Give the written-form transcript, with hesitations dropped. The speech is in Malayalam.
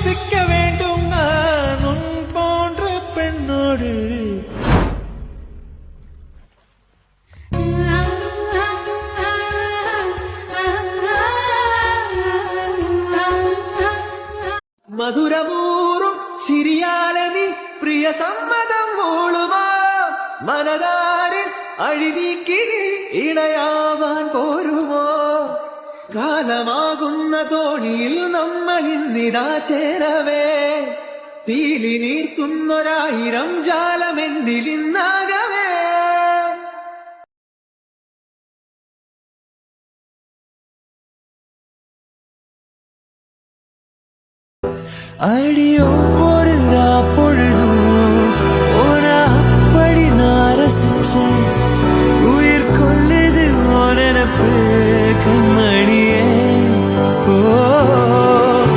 யோசிக்க வேண்டும் நான் உன் போன்ற பெண்ணோடு. മധുരമൂറും ചിരിയാലനി പ്രിയ സമ്മതം മൂളുമാ മനതാരിൽ അഴിനീക്കിനി ഇണയാവാൻ പോരുമോ കാലമാകുന്ന തോണിയിൽ നമ്മൾ ഇന്നിതാ ചേരവേ പീലി നീർത്തുന്നൊരായിരം ജാലമെന്നിലിന്നാകവേ அடியோ ஒரு பொழுதும் ஒரு அப்படி நான் ரசிச்சேன்